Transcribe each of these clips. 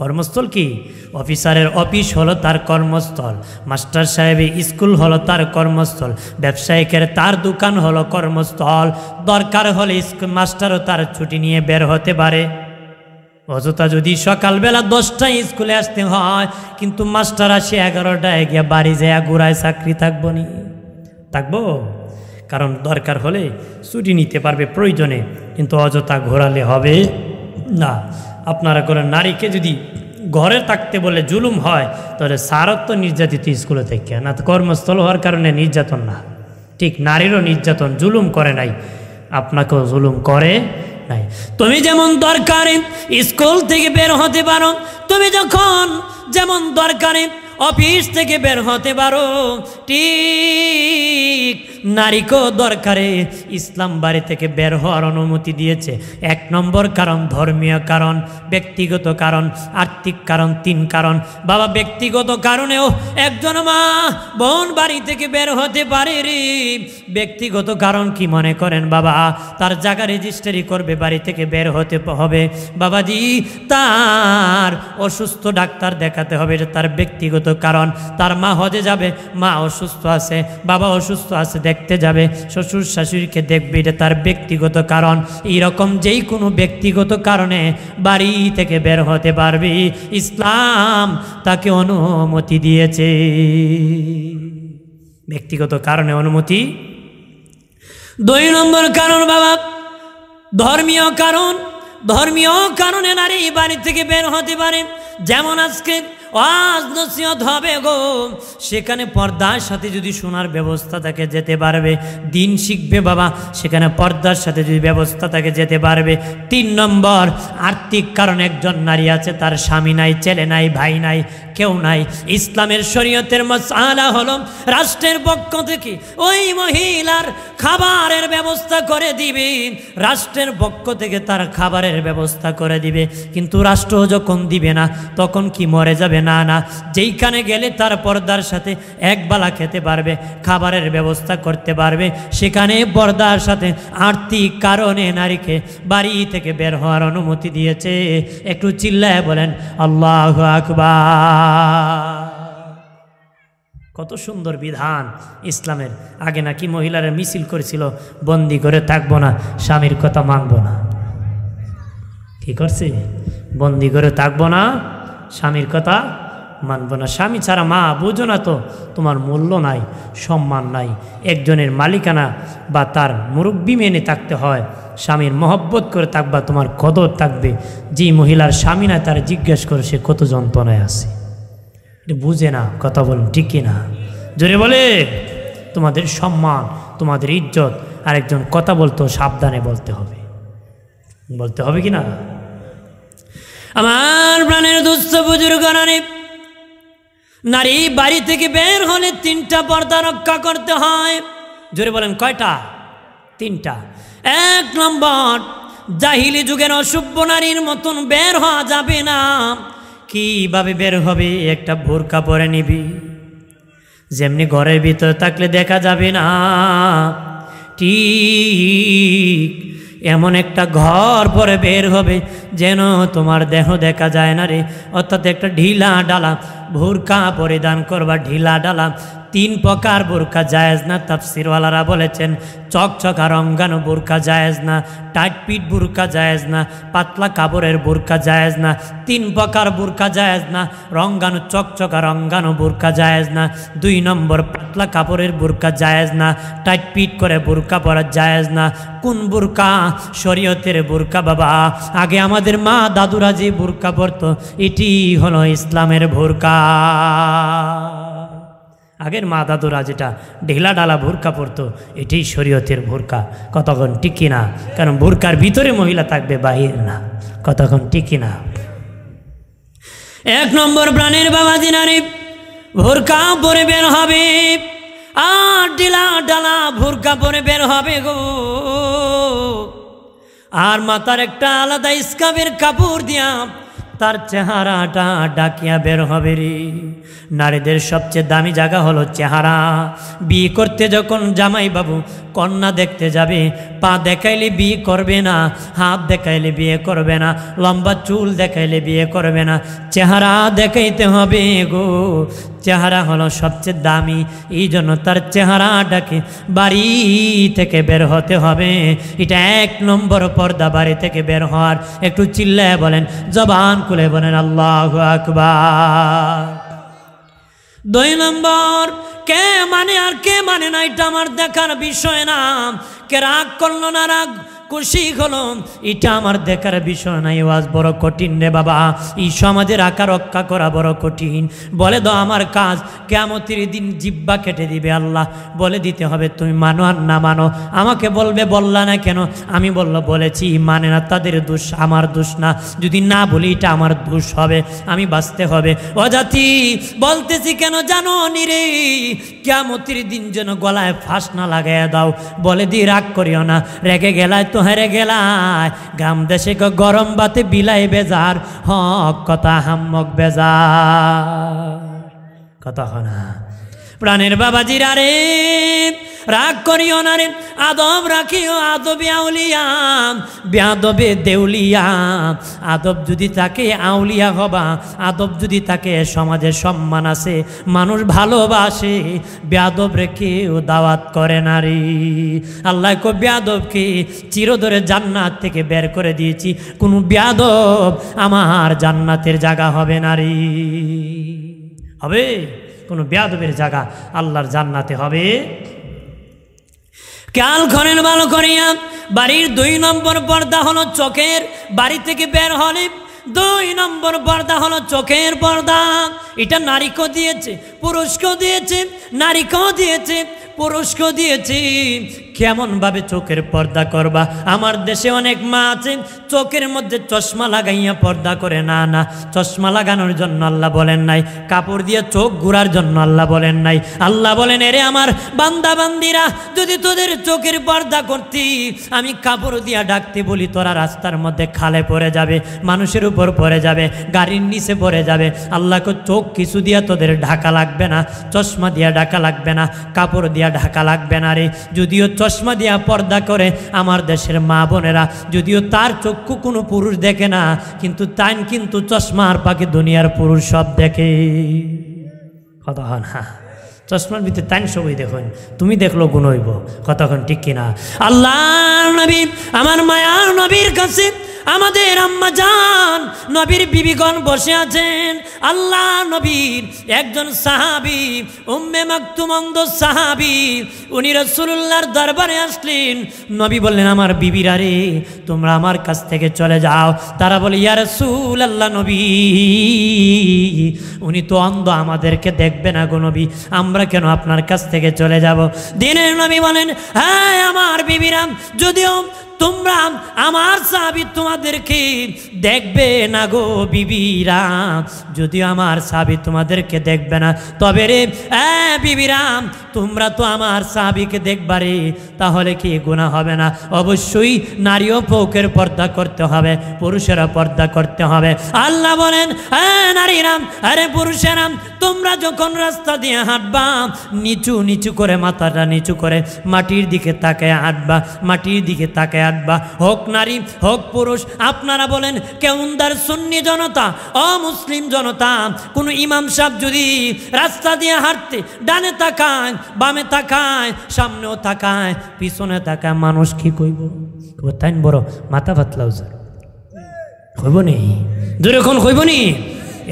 কর্মস্থল কি? অফিসারের অফিস হলো তার কর্মস্থল, মাস্টার সাহেবের স্কুল হলো তার কর্মস্থল, ব্যবসায়িকের তার দোকান হলো কর্মস্থল। দরকার হলে স্কুল মাস্টারও তার ছুটি নিয়ে বের হতে পারে। অযথা যদি সকালবেলা 10টায় স্কুলে আসতে হয়, কিন্তু মাস্টার আসে 11টায় গিয়ে বাড়ি যায় ঘুরায়, চাকরি থাকবো নি? থাকবো? কারণ দরকার হলে ছুটি নিতে পারবে প্রয়োজনে, কিন্তু অযথা ঘোরালে হবে না। আপনারা করেন নারীকে যদি ঘরে থাকতে বলে জুলুম হয়, তাহলে সারত্ব নির্যাতিত স্কুলে থেকে, না তো কর্মস্থল হওয়ার কারণে নির্যাতন না। ঠিক নারীরও নির্যাতন, জুলুম করে নাই, আপনাকেও জুলুম করে নাই। তুমি যেমন দরকারে স্কুল থেকে বের হতে পারো, তুমি যখন যেমন দরকারে অফিস থেকে বের হতে পারো, ঠিক নারীকেও দরকারে ইসলাম বাড়ি থেকে বের হওয়ার অনুমতি দিয়েছে। 1 নম্বর কারণ ধর্মীয় কারণ, ব্যক্তিগত কারণ, আর্থিক কারণ, 3 কারণ। বাবা, ব্যক্তিগত কারণেও একজন মা বোন বাড়ি থেকে বের হতে পারে রে। ব্যক্তিগত কারণ কি মনে করেন বাবা? তার জায়গা রেজিস্ট্রি করবে, বাড়ি থেকে বের হতে হবে। বাবাজি, তার অসুস্থ ডাক্তার দেখাতে হবে, এটা তার ব্যক্তিগত কারণ। তার মা হজে যাবে, মা অসুস্থ আছে, বাবা অসুস্থ আছে, দেখতে যাবে, শ্বশুর শাশুড়িকে দেখবে, এটা তার ব্যক্তিগত কারণ। এইরকম যেই কোনো ব্যক্তিগত কারণে বাড়ি থেকে বের হতে পারবে, ইসলাম তাকে অনুমতি দিয়েছে। ব্যক্তিগত কারণে অনুমতি। 2 নম্বর কারণ বাবা, ধর্মীয় কারণ। ধর্মীয় কারণে নারী বাড়ি থেকে বের হতে পারে। যেমন আজকে ওয়াজ নসিহত হবে গো, সেখানে পর্দার সাথে যদি শোনার ব্যবস্থা থাকে যেতে পারবে, দিন শিখবে বাবা, সেখানে পর্দার সাথে যদি ব্যবস্থা থাকে যেতে পারবে। 3 নম্বর আর্থিক কারণ। একজন নারী আছে, তার স্বামী নাই, ছেলে নাই, ভাই নাই, কেউ নাই। ইসলামের শরীয়তের মাসআলা হলো রাষ্ট্রের পক্ষ থেকে ওই মহিলার খাবারের ব্যবস্থা করে দিবে, রাষ্ট্রের পক্ষ থেকে তার খাবারের ব্যবস্থা করে দিবে। কিন্তু রাষ্ট্র যখন দিবে না, তখন কি মরে যাবে? না না, যেইখানে গেলে তার পর্দার সাথে একবেলা খেতে পারবে, খাবারের ব্যবস্থা করতে পারবে, সেখানে পর্দার সাথে আর্থিক কারণে নারীকে বাড়ি থেকে বের হওয়ার অনুমতি দিয়েছে। একটু চিল্লায় বলেন আল্লাহু আকবার। কত সুন্দর বিধান ইসলামের। আগে নাকি মহিলারা মিছিল করেছিল, বন্দি করে থাকবো না, স্বামীর কথা মানবো না। কি করছে? বন্দি করে থাকবো না, স্বামীর কথা মানব না। স্বামী ছাড়া মা বুঝো না তো তোমার মূল্য নাই, সম্মান নাই। একজনের মালিকানা বা তার মুরব্বি মেনে থাকতে হয়, স্বামীর মহব্বত করে থাকবা, তোমার কদর থাকবে। যে মহিলার স্বামী না, তার জিজ্ঞেস করে সে কত যন্ত্রণায় আছে, বুঝে না। কথা বলুন ঠিক কিনা? জোরে বলে। তোমাদের সম্মান, তোমাদের ইজ্জত, আরেকজন কথা বলতো সাবধানে বলতে হবে, বলতে হবে কি না? আমার প্রাণের দুস্থ বুজুর্গ নারী বাড়ি থেকে বের হলে 3টা পর্দা রক্ষা করতে হয়। জোরে বলেন কয়টা? 3টা। 1 নম্বর, জাহিলি যুগের অসভ্য নারীর মতন বের হওয়া যাবে না। কিভাবে বের হবে? একটা বোরকা পরে নিবি, যেমনি ঘরের ভিতর থাকলে দেখা যাবে না, ঠিক এমন একটা ঘর পরে বের হবে যেন তোমার দেহ দেখা যায় না রে। অর্থাৎ একটা ঢিলা ডালা বোরকা পরিধান করবা, ঢিলা ডালা। 3 প্রকার বোরকা জায়েজ না। তাফসীরওয়ালারা বলেছেন চকচকা রঙ্গানো বোরকা জায়েজ না, টাইট পিট বোরকা জায়েজ না, পাতলা কাপড়ের বোরকা জায়েজ না। 3 প্রকার বোরকা জায়েজ না। রঙ্গানো চকচকা রঙ্গানো বোরকা জায়েজ না। 2 নম্বর, পাতলা কাপড়ের বোরকা জায়েজ না, টাইট পিট করে বোরকা পরা জায়েজ না। কোন বোরকা? শরীয়তের বোরকা বাবা। আগে আমাদের মা দাদুরা যে বোরকা পরতো, এটি হলো ইসলামের বোরকা। আগের মা দাদুরা যেটা ঢিলা ডালা বোরকা পরতো, এটাই শরীয়তের বোরকা। কতক্ষণ ঠিক কিনা? কারণ বোরকার ভিতরে মহিলা থাকবে, বাহির না। কতক্ষণ ঠিক কিনা? 1 নম্বর, প্রাণের বাবাজি নারী বোরকা পরে বের হবে, আর ঢিলা ডালা বোরকা পরে বের হবে গো। আর মাথার একটা আলাদা স্কার্ফের কাপড় দিয়া তার চেহারাটা ডাকিয়া বের হবে রে। নারীদের সবচেয়ে দামি জায়গা হলো চেহারা। বিয়ে করতে যখন জামাই বাবু কন্যা দেখতে যাবে, পা দেখাইলে বিয়ে করবে না, হাত দেখাইলে বিয়ে করবে না, লম্বা চুল দেখাইলে বিয়ে করবে না, চেহারা দেখাইতে হবে গো। চেহারা হলো সবচেয়ে দামি, এই জন্য তার চেহারাটাকে বাড়ি থেকে বের হতে হবে। এটা 1 নম্বর পর্দা, বাড়ি থেকে বের হওয়ার। একটু চিল্লায় বলেন, জবান খুলে বলেন আল্লাহু আকবার। 2 নম্বর, কে মানে আর কে মানে না এটা আমার দেখার বিষয় না। কে রাগ করলো না রাগ খুশি হলো এটা আমার দেখার বিষয় নাই। ওয়াজ বড় কঠিন রে বাবা, এই সমাজের আকার রক্ষা করা বড় কঠিন। বলে দাও আমার কাজ, কিয়ামতের দিন জিহ্বা কেটে দিবে আল্লাহ, বলে দিতে হবে তুমি মানো আর না মানো। আমাকে বলবে বললা না কেন, আমি বলেছি, মানে না তাদের দোষ, আমার দোষ না। যদি না বলি এটা আমার দোষ হবে, আমি বাঁচতে হবে। ও জাতি বলতেছি কেন জানো নি রে, কিয়ামতের দিন যেন গলায় ফাঁস না লাগাইয়া দাও। বলে দি রাগ করিও না, রেগে গেলায় তো হেরে গেলায়। গাম দেশে গরম বাতে বিলাই বেজার, হক কথা হাম্মক বেজার। কথা না প্রাণের বাবাজিরা রে, রাগ করিও না রে, আদব রাখিও, আদবে আউলিয়া বেয়াদবে দেউলিয়া। আদব যদি তাকে আউলিয়া হবা, আদব যদি তাকে সমাজে সম্মান আছে, মানুষ ভালোবাসে। বেয়াদব রেখে ও দাওয়াত করে নারী। আল্লাহ কো বেয়াদবকে চিরধরে জান্নাত থেকে বের করে দিয়েছি, কোনো বেয়াদব আমার জান্নাতের জায়গা হবে নারী হবে, কোনো বেয়াদবের জায়গা আল্লাহর জান্নাতে হবে। খেয়াল করেন ভালো করিয়া, বাড়ির 2 নম্বর পর্দা হলো চোখের। বাড়ি থেকে বের হলে 2 নম্বর পর্দা হলো চোখের পর্দা। এটা নারীকেও দিয়েছে, পুরুষকেও দিয়েছে, নারীকেও দিয়েছে, পুরুষকেও দিয়েছে। কেমন ভাবে চোখের পর্দা করবা? আমার দেশে অনেক মা আছে চোখের মধ্যে চশমা লাগাইয়া পর্দা করে। না না, চশমা লাগানোর জন্য আল্লাহ বলেন নাই, কাপড় দিয়ে চোখ ঘুরার জন্য আল্লাহ বলেন নাই। আল্লাহ বলেন, এরে আমার বান্দা বান্দিরা, যদি তোদের চোখের পর্দা করতি, আমি কাপড় দিয়া ডাকতে বলি, তোরা রাস্তার মধ্যে খালে পড়ে যাবে, মানুষের উপর পড়ে যাবে, গাড়ির নিচে পড়ে যাবে। আল্লাহকে চোখ কিছু দিয়া তোদের ঢাকা লাগবে না, চশমা দিয়া ঢাকা লাগবে না, কাপড় দিয়া ঢাকা লাগবে না রে। যদিও চশমা দিয়া পর্দা করে আমার দেশের মা বোনেরা, যদিও তার চক্ষু কোনো পুরুষ দেখে না, কিন্তু তাই কিন্তু চশমার পাকে দুনিয়ার পুরুষ সব দেখে। কথা হন না, চশমার ভিতরে তাই সবই দেখুন, তুমি দেখলো গুণ হইব। কতক্ষণ ঠিক কিনা? আল্লাহ নবী, আমার মায়ার নবীর কাছে আমাদের আম্মা জান নবীর বিবিগণ বসে আছেন। আল্লাহ নবীর একজন সাহাবী, উম্মে মাকতুম অন্ধ সাহাবী, উনি রাসূলুল্লাহর দরবারে আসলেন। নবী বললেন, আমার বিবিরা রে, তোমরা আমার কাছ থেকে চলে যাও। তারা বলে, ইয়া রাসূলুল্লাহ, নবী উনি তো অন্ধ, আমাদেরকে দেখবে না গো নবী, আমরা কেন আপনার কাছ থেকে চলে যাব? দিনের নবী বলেন, হ্যাঁ আমার বিবিরা, যদিও তোমরা আমার সাহাবী তোমাদেরকে দেখবে না গো বিবিরা, যদিও আমার সাহাবী তোমাদেরকে দেখবে না, তবে রে বিবিরা, তোমরা তো আমার সাহাবীকে দেখবা রে, তাহলে কি গুনাহ হবে না? অবশ্যই নারীও পৌকের পর্দা করতে হবে, পুরুষেরা পর্দা করতে হবে। আল্লাহ বলেন, নারীরা, আরে পুরুষেরা, তোমরা যখন রাস্তা দিয়ে হাঁটবা, নিচু নিচু করে, মাথাটা নিচু করে মাটির দিকে তাকায় হাঁটবা, মাটির দিকে তাকায় হাঁটবা। হোক নারী হোক পুরুষ, আপনারা বলেন কেউন্দার সুন্নি জনতা, অমুসলিম জনতা, কোন ইমাম সাহেব যদি রাস্তা দিয়ে হাঁটতে ডানে তাকায়, বামে তাকায়, সামনেও তাকায়, পিছনে তাকায়, মানুষ কি কইব? তাই বড় মাথা পাতলাও স্যার কইব নি, যেরকম কইব নি।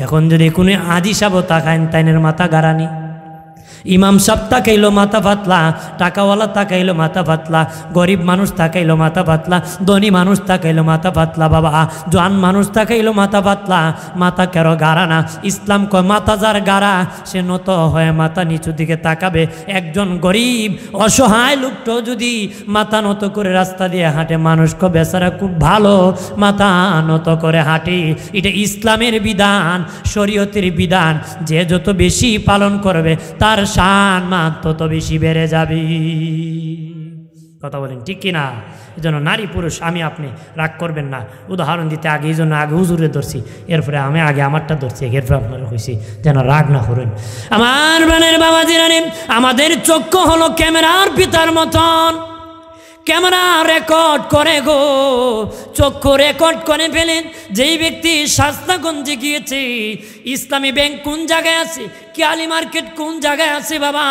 এখন যদি কোনো আদি সাহেব তাকায়, তাইনের মাথা গারানি। ইমাম সাহেব তাকাইলো মাথা পাতলা, টাকাওয়ালা তাকাইলো মাথা পাতলা, গরিব মানুষ তাকাইলো মাথা পাতলা, ধনী মানুষ তাকাইলো মাথা পাতলা, বাবা জোয়ান মানুষ তাকাইলো মাথা পাতলা। মাথা কেন গাড়া না? ইসলাম কয় মাথা যার গাড়া সে নত হয়ে মাথা নিচু দিকে তাকাবে। একজন গরিব অসহায় লোকটা যদি মাথা নত করে রাস্তা দিয়ে হাঁটে, মানুষ কয় বেচারা খুব ভালো, মাথা নত করে হাঁটে। এটা ইসলামের বিধান, শরীয়তের বিধান। যে যত বেশি পালন করবে তার শান মান তত বেশি বেড়ে যাবে। কথা বলেন ঠিক কিনা? এই জন্য নারী পুরুষ আমি আপনি রাগ করবেন না। উদাহরণ দিতে আগে এই জন্য আগে হুজুরে ধরছি, এরপরে আমি আগে আমারটা ধরছি, এরপরে আপনারা হয়েছি, যেন রাগ না করুন। আমার বোনের বাবাজিরা, আমাদের চক্ষু হলো ক্যামেরার পিতার মতন। ক্যামেরা রেকর্ড করে গো, চক্ষু রেকর্ড করে ফেলেন। যেই ব্যক্তি শাস্তাগঞ্জে গিয়েছে, ইসলামী ব্যাংক কোন জায়গায় আছে, কিয়ালি মার্কেট কোন জায়গায় আছে, বাবা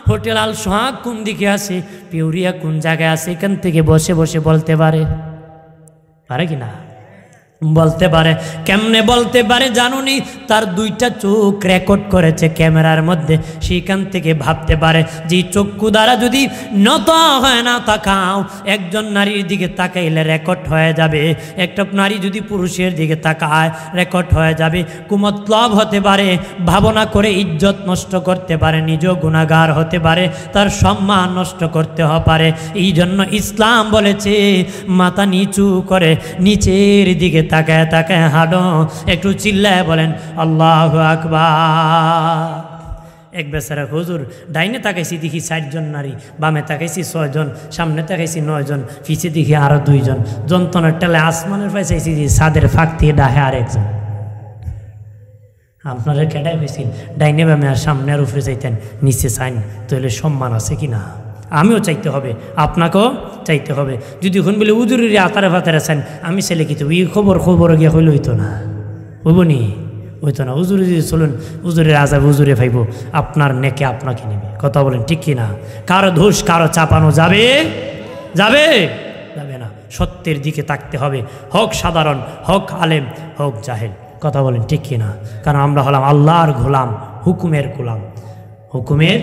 হোটেল আল সোহাগ কোন দিকে আছে, পিউরিয়া কোন জায়গায় আছে, এখান থেকে বসে বসে বলতে পারে কি না? বলতে পারে। কেমনে বলতে পারে জানুনি? তার দুইটা চোখ রেকর্ড করেছে ক্যামেরার মধ্যে, সেইখান থেকে ভাবতে পারে যে চক্ষু দ্বারা যদি নত হয় না তাকাও, একজন নারীর দিকে তাকাইলে রেকর্ড হয়ে যাবে, একটা নারী যদি পুরুষের দিকে তাকায় রেকর্ড হয়ে যাবে। কুমতলব হতে পারে, ভাবনা করে ইজ্জত নষ্ট করতে পারে, নিজেও গুনাহগার হতে পারে, তার সম্মান নষ্ট করতে পারে। এই জন্য ইসলাম বলেছে মাথা নিচু করে নিচের দিকে তাকায় তাকায় হাঁটো। একটু চিল্লায় বলেন আল্লাহু আকবার। এক বেচারা হুজুর, ডাইনে তাকাইছি দেখি 4 জন নারী, বামে তাকাইছি 6 জন, সামনে তাকাইছি 9 জন, পিছে দেখি আরো 2 জন। যন্ত্রণার টেলে আসমানের পাইছি যে ছাদের ফাঁক থেকে ডাহে আরেকজন। আপনারা কেটাই পেয়েছেন ডাইনে বামে আর সামনে আর উপরে চাইতেন, নিচে চাইন, তাহলে সম্মান আছে কিনা? আমিও চাইতে হবে, আপনাকেও চাইতে হবে। যদি এখন বলে উজুরের আতারে ফাতারে চান, আমি ছেলে কি তো এই খবর গিয়া হইলে হইতো না, হইব নি? হইতো না। উজুরে যদি চলুন, উজুরের আজাব উজুরে পাইব, আপনার নেকে আপনাকে নেবে। কথা বলেন ঠিক কিনা? কারো দোষ কারো চাপানো যাবে যাবে যাবে না। সত্যের দিকে তাকতে হবে, হোক সাধারণ, হোক আলেম, হোক জাহেল। কথা বলেন ঠিক কিনা? কারণ আমরা হলাম আল্লাহর গোলাম, হুকুমের গোলাম, হুকুমের।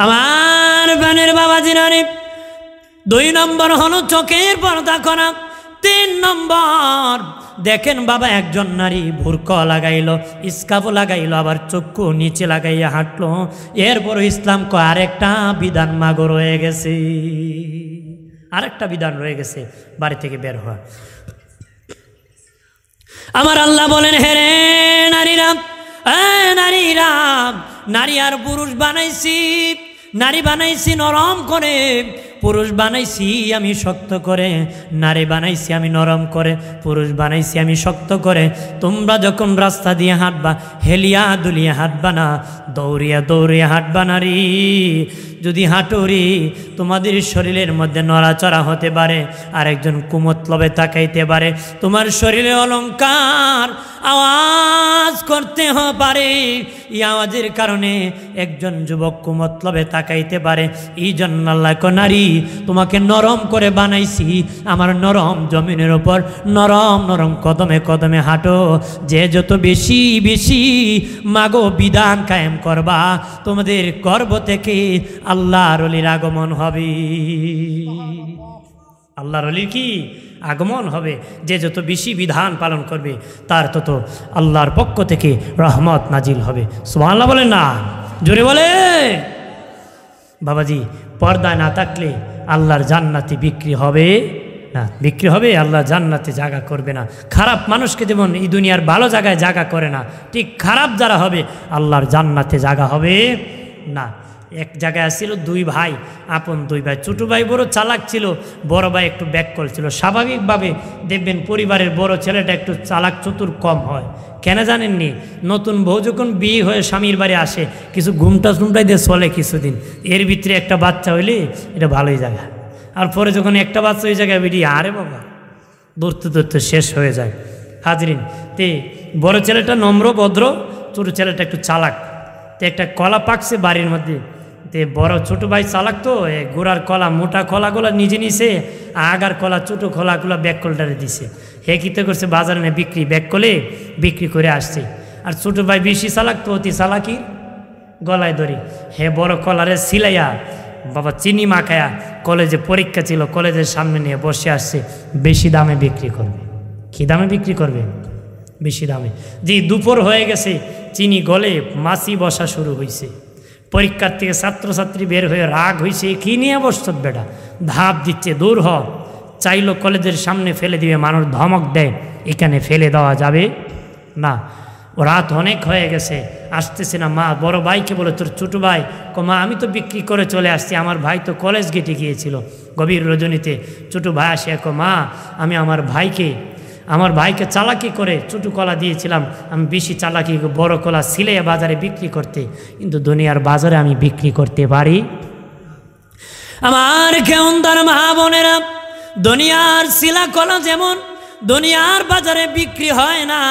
আমার বানের বাবাজিরা, 2 নম্বর হলো চোখের পর্দা করা। 3 নম্বর দেখেন বাবা, একজন নারী বুরকা লাগাইলো, স্কার্ফ লাগাইলো, আবার চক্ষু নিচে লাগাইয়া হাঁটলো, এরপর ইসলাম আরেকটা বিধান মাগো রয়ে গেছে, আরেকটা বিধান রয়ে গেছে, বাড়ি থেকে বের হওয়া। আমার আল্লাহ বলেন, হে রে নারীরা, নারীরা, নারী আর পুরুষ বানাইছি, নারী বানাইছি নরম করে, পুরুষ বানাইছি আমি শক্ত করে। নারী বানাইছি আমি নরম করে, পুরুষ বানাইছি আমি শক্ত করে। তোমরা যখন রাস্তা দিয়ে হাঁটবা, হেলিয়া দুলিয়া হাঁটবা না, দৌড়িয়া দৌড়িয়া হাঁটবা। নারী যদি হাঁটুরি, তোমাদের শরীরের মধ্যে নড়াচড়া হতে পারে, আরেকজন কুমতলবে তাকাইতে পারে, তোমার শরীরে অলঙ্কার আওয়াজ করতে পারে, এই আওয়াজের কারণে একজন যুবক কুমতলবে তাকাইতে পারে। এই জন্য আল্লাহ কো, নারী তোমাকে নরম করে বানাইছি, আমার নরম জমিনের ওপর নরম নরম কদমে কদমে হাঁটো। যে যত বেশি বেশি মাগো বিধান কায়েম করবা, তোমাদের গর্ভ থেকে আল্লাহর ওলির আগমন হবে। আল্লাহর ওলির কি আগমন হবে? যে যত বেশি বিধান পালন করবে, তার তত আল্লাহর পক্ষ থেকে রহমত নাজিল হবে। সুবহানাল্লাহ বলেন না, জোরে বলে। বাবাজি, পর্দায় না থাকলে আল্লাহর জান্নাতে বিক্রি হবে না, বিক্রি হবে, আল্লাহর জান্নাতে জায়গা করবে না। খারাপ মানুষকে যেমন এই দুনিয়ার ভালো জায়গায় জায়গা করে না, ঠিক খারাপ যারা হবে আল্লাহর জান্নাতে জায়গা হবে না। এক জায়গায় ছিল 2 ভাই, আপন 2 ভাই। ছোটো ভাই বড় চালাক ছিল, বড় ভাই একটু ব্যাককল ছিল। স্বাভাবিকভাবে দেখবেন পরিবারের বড় ছেলেটা একটু চালাক চতুর কম হয়। কেন জানেননি? নতুন বউ যখন বিয়ে হয়ে স্বামীর বাড়ি আসে, কিছু ঘুমটাই দিয়ে চলে কিছুদিন, এর ভিতরে একটা বাচ্চা হইলে এটা ভালোই জায়গা। আর পরে যখন একটা বাচ্চা ওই জায়গায় বেরিয়ে, আরে বাবা দৌড়তে দৌড়তে শেষ হয়ে যায়। হাজরিন, তে বড় ছেলেটা নম্র ভদ্র, ছোটো ছেলেটা একটু চালাক। তো একটা কলা পাকছে বাড়ির মধ্যে, তে বড় ছোটো ভাই চালাক, তো গোড়ার কলা মোটা কলাগুলো নিজে নিছে, আগার কলা ছোটো কলাগুলো ব্যাককলটারে দিছে। হে কীতে করছে, বাজারে না ব্যাক কলে বিক্রি করে আসছে। আর ছোটো ভাই বেশি চালাক, তো অতি চালাকি গলায় ধরি, হে বড় কলারে সিলাইয়া বাবা চিনি মাখায়া কলেজে পরীক্ষা ছিল, কলেজের সামনে নিয়ে বসে আসছে, বেশি দামে বিক্রি করবে। কী দামে বিক্রি করবে? বেশি দামে। যে দুপুর হয়ে গেছে, চিনি গলে মাছি বসা শুরু হয়েছে। পরীক্ষার থেকে ছাত্রছাত্রী বের হয়ে রাগ হয়েছে, কী নিয়ে বসত বেটা, ধাপ দিচ্ছে, দূর হ। চাইলো কলেজের সামনে ফেলে দিবে, মানুষ ধমক দেয়, এখানে ফেলে দেওয়া যাবে না। রাত অনেক হয়ে গেছে, আসতেছে না। মা বড় ভাইকে বলে, তোর ছোটো ভাই? মা আমি তো বিক্রি করে চলে আসছি, আমার ভাই তো কলেজ গেটে গিয়েছিল, গভীর রজনীতে ছোটো ভাই আসে, এক মা আমি আমার ভাইকে চালাকি করে ছোটো কলা দিয়েছিলাম, আমি বেশি চালাকি বড় কলা সিলে বাজারে বিক্রি করতে, কিন্তু দুনিয়ার বাজারে আমি বিক্রি করতে পারি। আমার কেমনদার মা বোনেরা, দুনিয়ার শিলা কলা যেমন দুনিয়ার বাজারে বিক্রি হয় না,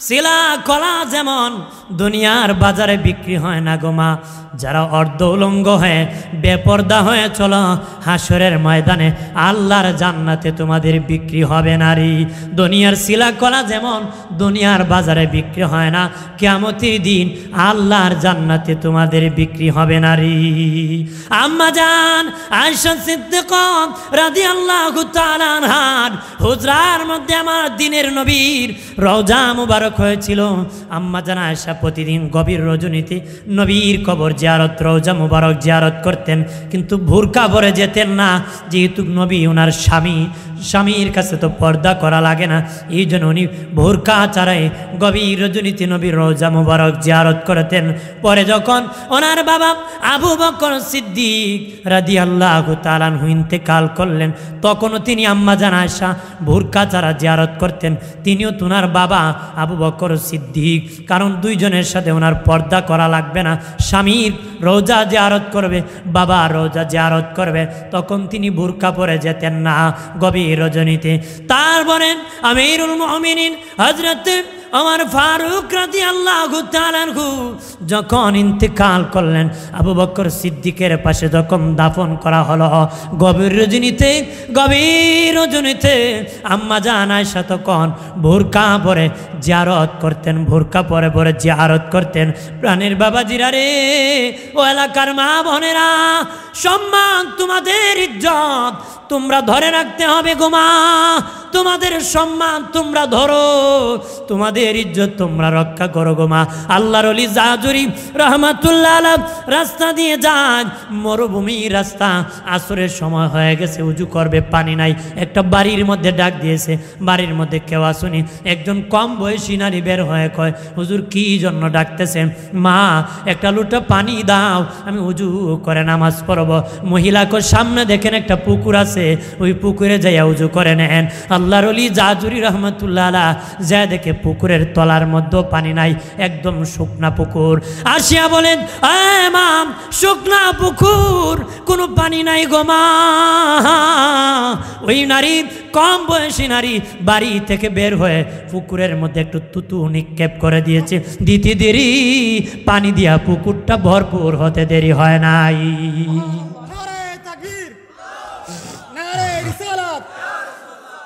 শিলা কলা যেমন দুনিয়ার বাজারে বিক্রি হয় না গো মা। যারা অর্ধ উলঙ্গ হয়ে বেপর্দা হয়ে চলো, হাসরের ময়দানে আল্লাহর জান্নাতে তোমাদের বিক্রি হবে নারী। দুনিয়ার শিলা কলা যেমন দুনিয়ার বাজারে বিক্রি হয় না, কিয়ামতের দিন আল্লাহর জান্নাতে তোমাদের বিক্রি হবে নারী। আম্মা জান আয়েশা সিদ্দিকা রাদিয়াল্লাহু তাআলা আনহার হুজরার মধ্যে আমার দিনের নবীর রওজা মুবারক হয়েছিল। আম্মা জান আয়েশা প্রতিদিন গভীর রজনীতে নবীর কবর জিয়ারত, রওজা মুবারক জিয়ারত করতেন, কিন্তু বোরকা পরে যেতেন না, যেহেতু নবী ওনার স্বামীর কাছে তো পর্দা করা লাগে না, এই জন্য উনি বোরকা ছাড়াই গভীর রজনীতে নবীর রওজা মুবারক জিয়ারত করতেন। পরে যখন ওনার বাবা আবু বকর সিদ্দিক রাদিয়াল্লাহু তাআলা আনহু ইন্তেকাল করলেন, তখনও তিনি আম্মা জান আয়েশা বোরকা ছাড়া জিয়ারত করতেন। তিনিও ওনার বাবা আবু বকর সিদ্দিক, কারণ দুইজনের সাথে ওনার পর্দা করা লাগবে না, স্বামীর রওজা জিয়ারত করবে, বাবা রওজা জিয়ারত করবে, তখন তিনি বোরকা পরে যেতেন না গভীর রজনীতে। তারপরে আমিরুল মুমিনিন হযরত ওমর ফারুক রাদিয়াল্লাহু তাআলা আনহু যখন ইন্তেকাল করলেন, আবু বকর সিদ্দিকের পাশে যখন দাফন করা হলো, গভীর রজনীতে আম্মা জান আয়েশা তখন বোরকা পরে জিয়ারত করতেন, বোরকা পরে পরে জিয়ারত করতেন। প্রাণের বাবাজিরা রে, ও এলাকার মা বোনেরা, সম্মান তোমাদের ইজ্জত তোমরা ধরে রাখতে হবে গো মা। তোমাদের সম্মান তোমরা ধরো, তোমাদের ইজ্জত তোমরা রক্ষা করো গো মা। আল্লাহর ওলি জাজুরি রহমাতুল্লাহ আলাইহি রাস্তা দিয়ে যান, মরুভূমি রাস্তা, আসরের সময় হয়ে গেছে, উজু করবে পানি নাই, একটা বাড়ির মধ্যে ডাক দিয়েছে, বাড়ির মধ্যে কেউ আসুনি। একজন কম বয়সী নারী বের হয়ে কয়, হুজুর কি জন্য ডাকতেছেন? মা একটা লোটা পানি দাও, আমি উজু করে নামাজ পড়ব। মহিলাকে সামনে দেখেন একটা পুকুর আছে, ওই পুকুরে যাইয়া উজু করে নেন। আল্লাহর ওলি জাজুরি রহমাতুল্লাহ আলাইহি যা দেখে পুকুরের তলার মধ্যে পানি নাই, একদম শুকনা পুকুর। আসিয়া বলেন, মা শুকনা পুকুর, কোনো পানি নাই গো মা। ওই নারী, কম বয়সী নারী, বাড়ি থেকে বের হয়ে পুকুরের মধ্যে একটু তুতু নিক্ষেপ করে দিয়েছে। দিতে দেরি, পানি দিয়া পুকুরটা ভরপুর হতে দেরি হয় নাই।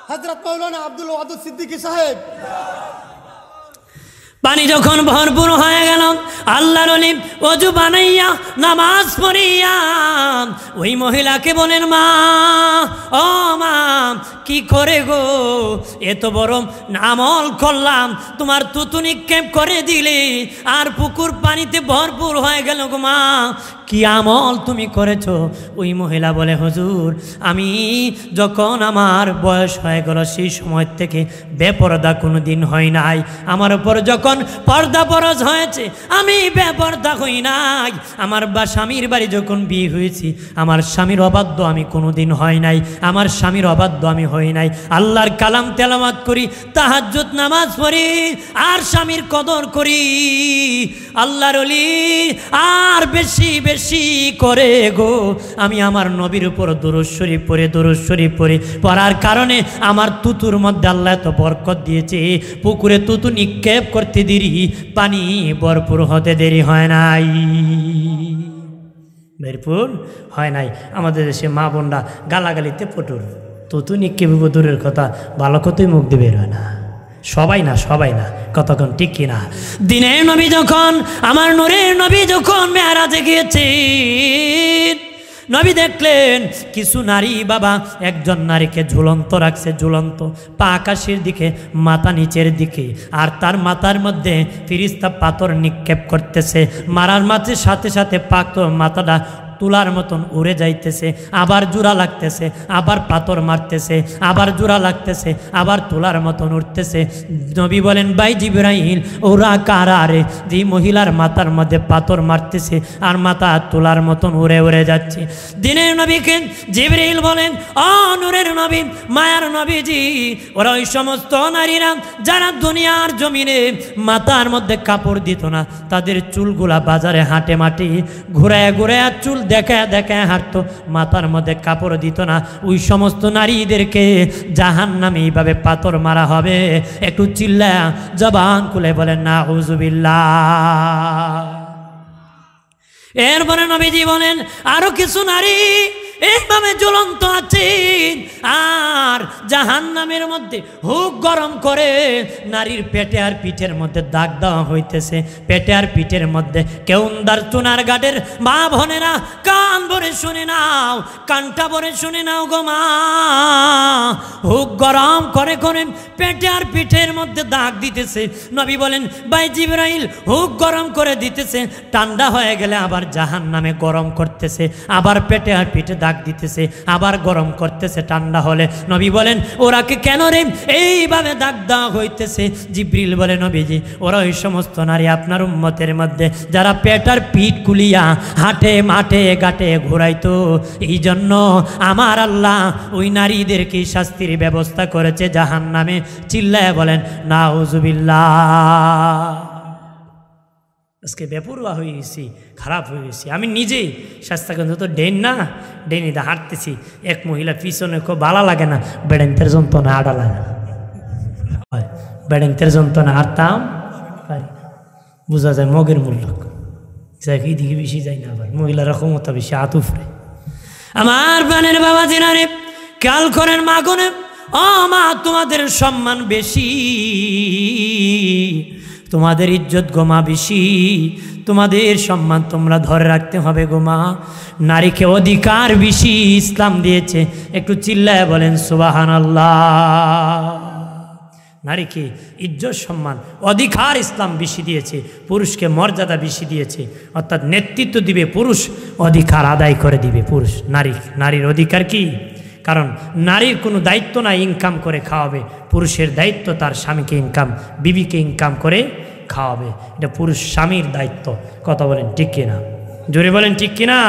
হযরত মাওলানা আব্দুল ওয়াদুদ সিদ্দিকী সাহেব। পানি যখন ভরপুর হয়ে গেল, আল্লাহর ওলি ওযু বানাইয়া নামাজ পড়িয়া ওই মহিলাকে বলেন, মা ও মা কি করে গো, এত বড় আমল করলাম, তোমার তুতু নিক্ষেপ করে দিলে আর পুকুর পানিতে ভরপুর হয়ে গেল গো মা, কি আমল তুমি করেছো? ওই মহিলা বলে, হুজুর আমি যখন আমার বয়স হয়ে গেল সেই সময় থেকে বেপরদা কোনো দিন হয় নাই, আমার উপর যখন পর্দা ফরজ হয়েছে আমি বেপরদা হই নাই। আমার স্বামীর বাড়ি যখন বিয়ে হয়েছি আমার স্বামীর অবাধ্য আমি কোনোদিন হয় নাই, আমার স্বামীর অবাধ্য আমি হই নাই। আল্লাহর কালাম তেলাওয়াত করি, তাহাজ্জুদ নামাজ পড়ি, আর স্বামীর কদর করি। আল্লাহর ওলি আর বেশি বেশি করে গো আমি আমার নবীর উপর দুরূদ শরীফ পড়ি, পড়ার কারণে আমার তুতুর মধ্যে আল্লাহ এত বরকত দিয়েছে, পুকুরে তুতু নিক্ষেপ করতে দেরি, পানি ভরপুর হতে দেরি হয় নাই, ভরপুর হয় নাই। আমাদের দেশে মা বোনরা গালাগালিতে পটুর, তুতু নিক্ষেপ দূরের কথা, ভালো কতই মুখ দিয়ে বের হয় না। সবাই না কতক্ষণ ঠিক কিনা? দিনের নবী যখন, আমার নূরের নবী যখন মেরাজে গিয়েছেন, নবী দেখলেন কিছু নারী বাবা একজন নারীকে ঝুলন্ত রাখছে, ঝুলন্ত, পা আকাশের দিকে, মাথা নিচের দিকে, আর তার মাথার মধ্যে ফিরিস্তা পাথর নিক্ষেপ করতেছে। মারার মাঝে সাথে সাথে মাথাটা তুলার মতন উড়ে যাইতেছে, আবার জোড়া লাগতেছে, আবার পাথর মারতেছে, আবার জোড়া লাগতেছে, আবার তুলার মতন উঠতেছে। নবী বলেন, ভাই জিবরাইল, ওরা কারা রে যে মহিলার মাথার মধ্যে পাথর মারতেছে আর মাথা তুলার মতন উড়ে উড়ে যাচ্ছে? দিনের নবীকে জিবরাইল বলেন, ও নূরের নবী, মায়ার নবীজি, ওরা ওই সমস্ত নারীরা যারা দুনিয়ার জমিনে মাথার মধ্যে কাপড় দিত না, তাদের চুলগুলা বাজারে হাঁটে মাটি ঘুরায় ঘুরায় চুল দেখায় দেখায় হাঁটতো, মাথার মধ্যে কাপড় দিত না, ওই সমস্ত নারীদেরকে জাহান্নামে এইভাবে পাথর মারা হবে। একটু চিল্লা জবান খুলে বলেন নাউযুবিল্লাহ। এরপরে নবীজি বলেন, আরো কিছু নারী এইভাবে জ্বলন্ত আছে আর জাহান্নামের মধ্যে হুক গরম করে নারীর পেটে আর পিঠের মধ্যে দাগ দেওয়া হইতেছে। পেটে আর পিঠের মধ্যে কেউন্দার চুনার ঘাটের মা বোনেরা কান ভরে শুনে নাও, কানটা ভরে শুনে নাও গো মা, হুক গরম করে করে পেটে আর পিঠের মধ্যে দাগ দিতেছে। নবী বলেন, ভাই জিবরাইল, হুক গরম করে দিতেছে, ঠান্ডা হয়ে গেলে আবার জাহান্নামে গরম করতেছে, আবার পেটে আর পিঠে দাগ দিতেছে, আবার গরম করতেছে ঠান্ডা হলে। নবী বলেন, ওরাকে কেন রে এইভাবে দাগ দেওয়া হইতেছে? জিবরিল বলে, নবীজি, ওরা ওই সমস্ত নারী আপনার উম্মতের মধ্যে যারা পেটার পিঠ কুলিয়া হাটে মাঠে ঘাটে ঘুরাইতো, এই জন্য আমার আল্লাহ ওই নারীদেরকে শাস্তির ব্যবস্থা করেছে জাহান্নামে। চিল্লায় বলেন নাউযুবিল্লাহ। আজকে বেপরোয়া হয়ে গেছি, খারাপ হয়ে গেছি। আমি নিজেই স্বাস্থ্যকেন্দ্র তো ডেন না, ডেনিতে হাঁটতেছি, এক মহিলা পিছনে খুব ভালো লাগে না, বেড়েন্তের যন্ত্রণা আড়া লাগে না, বেড়েন্তের যন্ত্রণা হাঁটতাম পারি, বোঝা যায় মগের মূল্য এইদিকে বেশি যায় না, আবার মহিলারা ক্ষমতা বেশি হাত উফরে। আমার প্রাণের বাবা জিনারে খেয়াল করেন মা গনে, ও মা, তোমাদের সম্মান বেশি, তোমাদের ইজ্জত গোমা বেশি, তোমাদের সম্মান তোমরা ধরে রাখতে হবে গোমা। নারীকে অধিকার বেশি ইসলাম দিয়েছে, একটু চিল্লায় বলেন সুবহানাল্লাহ। নারীকে ইজ্জত সম্মান অধিকার ইসলাম বেশি দিয়েছে, পুরুষকে মর্যাদা বেশি দিয়েছে, অর্থাৎ নেতৃত্ব দিবে পুরুষ, অধিকার আদায় করে দিবে পুরুষ। নারীর অধিকার কি? কারণ নারীর কোনো দায়িত্ব নাই ইনকাম করে খাওয়াবে, পুরুষের দায়িত্ব তার স্বামীকে ইনকাম, বিবিকে ইনকাম করে খাওয়াবে, এটা পুরুষ স্বামীর দায়িত্ব। কথা বলেন ঠিক কিনা? জোরে বলেন ঠিক কিনা?